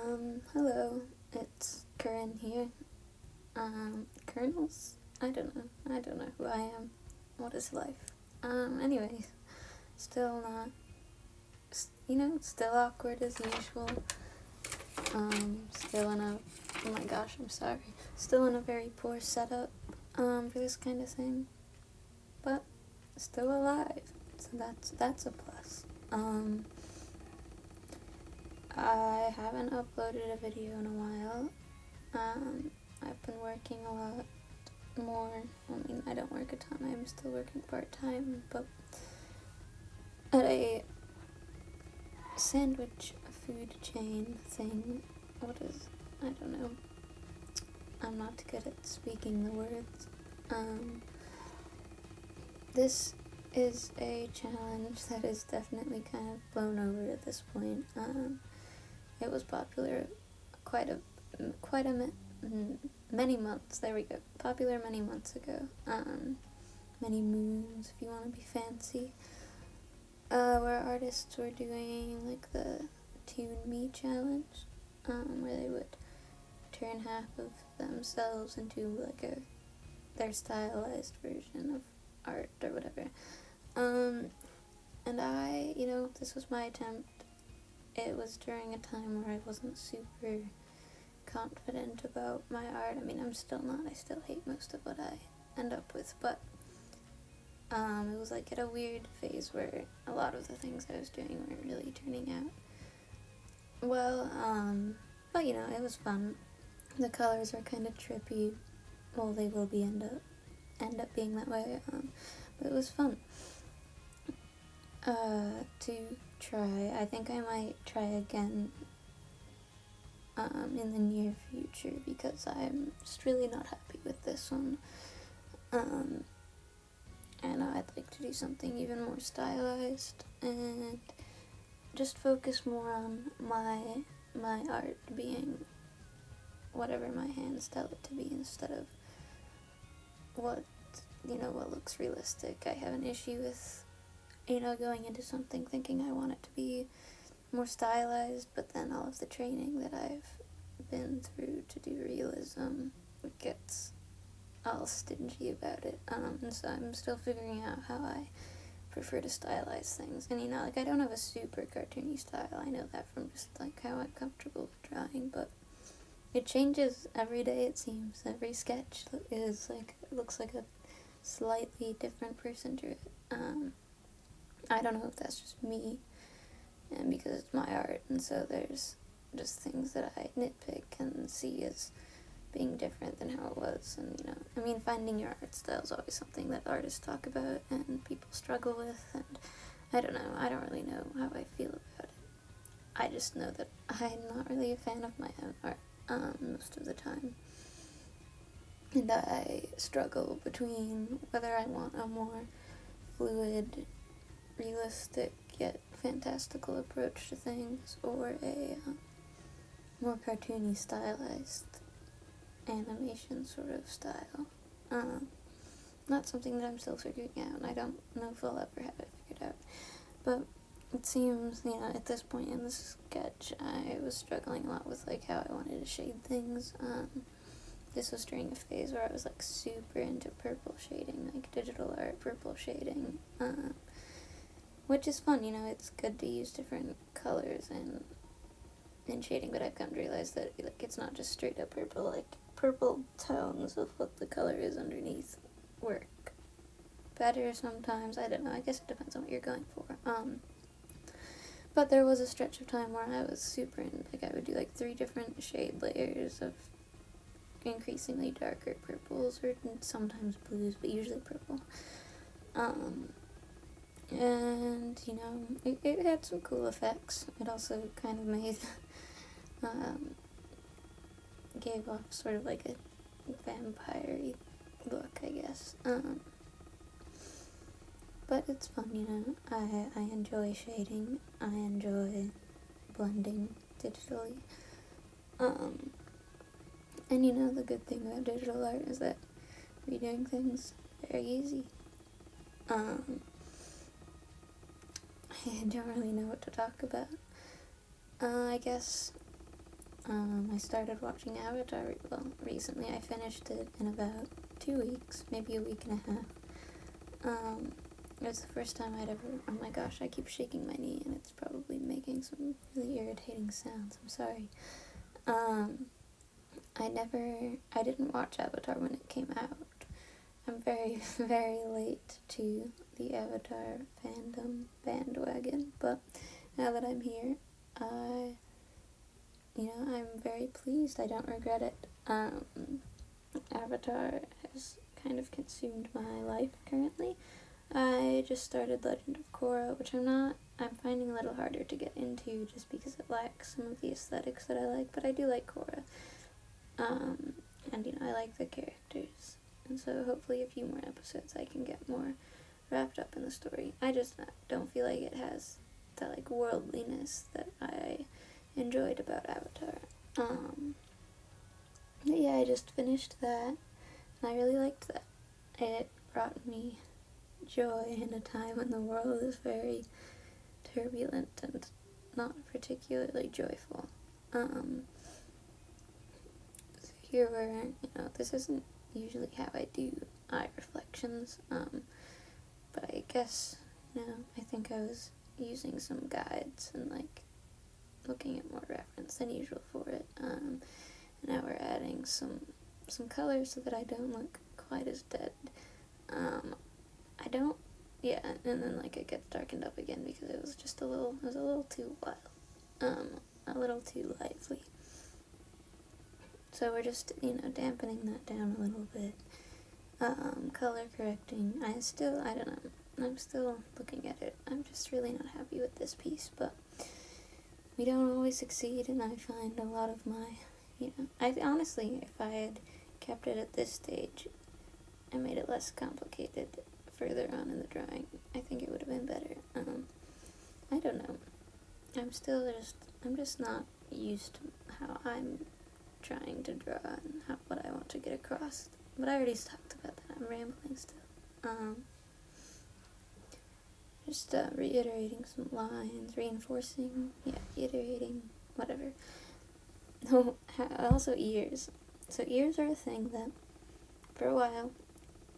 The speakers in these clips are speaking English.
Hello, it's Corinne here. Colonels? I don't know who I am. What is life? Anyways, still not, still awkward as usual. Still in a, oh my gosh, I'm sorry. Still in a very poor setup, for this kind of thing. But, still alive, so that's a plus. I haven't uploaded a video in a while. I've been working a lot more. I mean, I don't work a ton. I'm still working part-time, but at a sandwich food chain thing. I don't know. I'm not good at speaking the words. This is a challenge that is definitely kind of blown over at this point. It was popular many months. There we go. Popular many months ago. Many moons, if you want to be fancy. Where artists were doing like the TOONME challenge, where they would turn half of themselves into like their stylized version of art or whatever. And this was my attempt. It was during a time where I wasn't super confident about my art. I mean, I'm still not. I still hate most of what I end up with, but it was like at a weird phase where a lot of the things I was doing weren't really turning out well. But it was fun. The colors are kind of trippy. Well, they will be end up being that way. But it was fun to try. I think I might try again in the near future because I'm just really not happy with this one. And I'd like to do something even more stylized and just focus more on my art being whatever my hands tell it to be instead of what looks realistic. I have an issue with going into something thinking I want it to be more stylized, but then all of the training that I've been through to do realism gets all stingy about it. And so I'm still figuring out how I prefer to stylize things. And I don't have a super cartoony style. I know that from just like how I'm comfortable drawing, but it changes every day, it seems. Every sketch looks like a slightly different person to it. I don't know if that's just me, and because it's my art, and so there's just things that I nitpick and see as being different than how it was. And finding your art style is always something that artists talk about and people struggle with, and I don't really know how I feel about it. I just know that I'm not really a fan of my own art most of the time, and I struggle between whether I want a more fluid, realistic yet fantastical approach to things, or a more cartoony, stylized animation sort of style. Not something that I'm still figuring out, and I don't know if I'll ever have it figured out. But it seems, at this point in this sketch, I was struggling a lot with how I wanted to shade things. This was during a phase where I was super into purple shading, digital art purple shading, which is fun. It's good to use different colors in shading, but I've come to realize that it's not just straight up purple. Purple tones of what the color is underneath work better sometimes. I don't know. I guess it depends on what you're going for. But there was a stretch of time where I was super in, I would do 3 different shade layers of increasingly darker purples, or sometimes blues, but usually purple. And, it had some cool effects. It also kind of made, gave off sort of a vampire-y look, I guess. But it's fun, I enjoy shading. I enjoy blending digitally. And the good thing about digital art is that redoing things very easy. I don't really know what to talk about. I guess I started watching Avatar, recently. I finished it in about 2 weeks, maybe a week and a half. It was the first time I'd ever, oh my gosh, I keep shaking my knee and it's probably making some really irritating sounds, I'm sorry. I didn't watch Avatar when it came out. I'm very, very late to the Avatar fandom bandwagon, but now that I'm here, I'm very pleased. I don't regret it. Avatar has kind of consumed my life currently. I just started Legend of Korra, which I'm finding a little harder to get into just because it lacks some of the aesthetics that I like, but I do like Korra. And I like the characters. And so hopefully a few more episodes I can get more wrapped up in the story. I just don't feel like it has the worldliness that I enjoyed about Avatar. But yeah, I just finished that, and I really liked that. It brought me joy in a time when the world is very turbulent and not particularly joyful. So here were, this isn't usually how I do eye reflections, but I guess, I think I was using some guides and, looking at more reference than usual for it. Now we're adding some colors so that I don't look quite as dead. And then, it gets darkened up again because it was just a little too wild, a little too lively. So we're just, dampening that down a little bit, color correcting. I don't know, I'm still looking at it. I'm just really not happy with this piece, but we don't always succeed, and I find a lot of my, I honestly, if I had kept it at this stage and made it less complicated further on in the drawing, I think it would have been better. I don't know. I'm just not used to how I'm trying to draw and what I want to get across. But I already talked about that. I'm rambling still. Just reiterating some lines, reinforcing, reiterating, whatever. Also ears. So ears are a thing that, for a while,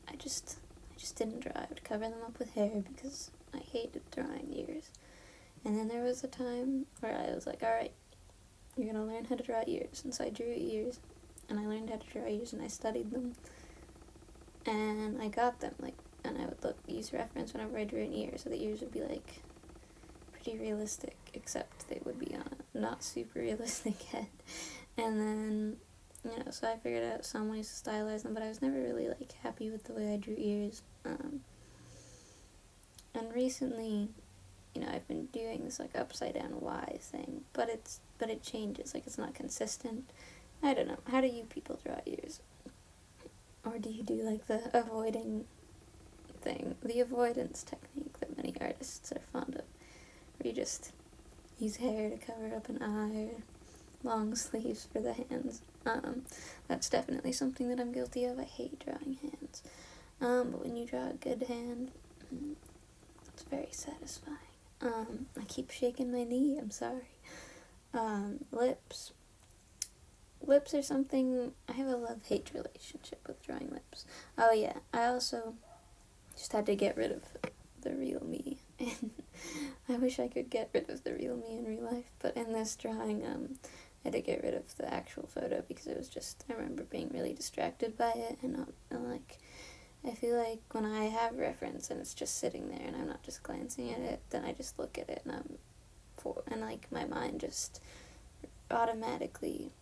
I just didn't draw. I would cover them up with hair because I hated drawing ears. And then there was a time where I was like, alright, you're gonna learn how to draw ears. And so I drew ears, and I learned how to draw ears, and I studied them, and I got them, and I would use reference whenever I drew an ear, so the ears would be, pretty realistic, except they would be on a not super realistic head. And then, so I figured out some ways to stylize them, but I was never really, happy with the way I drew ears. And recently, I've been doing this, upside down Y thing, but it changes, it's not consistent. I don't know. How do you people draw ears? Or do you do, the avoiding thing, the avoidance technique that many artists are fond of, where you just use hair to cover up an eye, or long sleeves for the hands? That's definitely something that I'm guilty of. I hate drawing hands. But when you draw a good hand, it's very satisfying. I keep shaking my knee, I'm sorry. Lips. Lips are something, I have a love-hate relationship with drawing lips. Oh yeah, I also just had to get rid of the real me. And I wish I could get rid of the real me in real life, but in this drawing, I had to get rid of the actual photo because it was just, I remember being really distracted by it, and I feel like when I have reference and it's just sitting there and I'm not just glancing at it, then I just look at it and my mind just automatically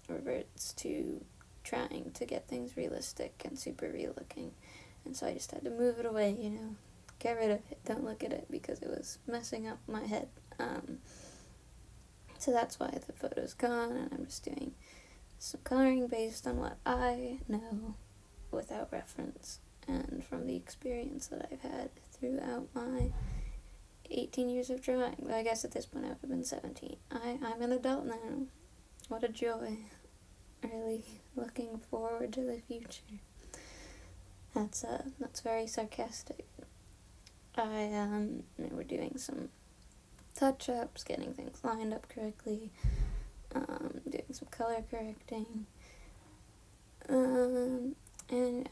reverts to trying to get things realistic and super real looking. And so I just had to move it away, get rid of it, don't look at it, because it was messing up my head. So that's why the photo's gone, and I'm just doing some coloring based on what I know without reference and from the experience that I've had throughout my 18 years of drawing. Well, I guess at this point I would have been 17. I'm an adult now. What a joy. Really looking forward to the future. That's very sarcastic. We're doing some touch-ups, getting things lined up correctly, doing color correcting. And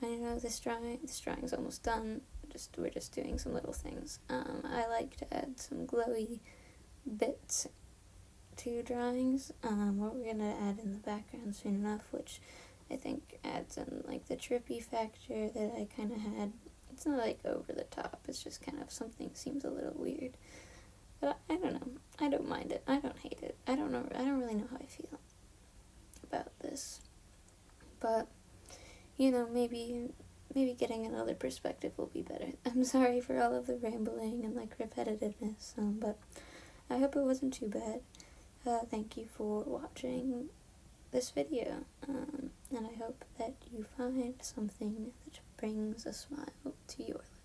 I know this drawing's almost done. We're just doing some little things. I like to add some glowy bits to drawings. What we're gonna add in the background soon enough, which I think adds in like the trippy factor that I kind of had. It's not like over the top. It's just kind of something seems a little weird. But I don't know. I don't mind it. I don't hate it. I don't know. I don't really know how I feel about this. But maybe getting another perspective will be better. I'm sorry for all of the rambling and like repetitiveness, but I hope it wasn't too bad. Thank you for watching this video, and I hope that you find something that brings a smile to your life.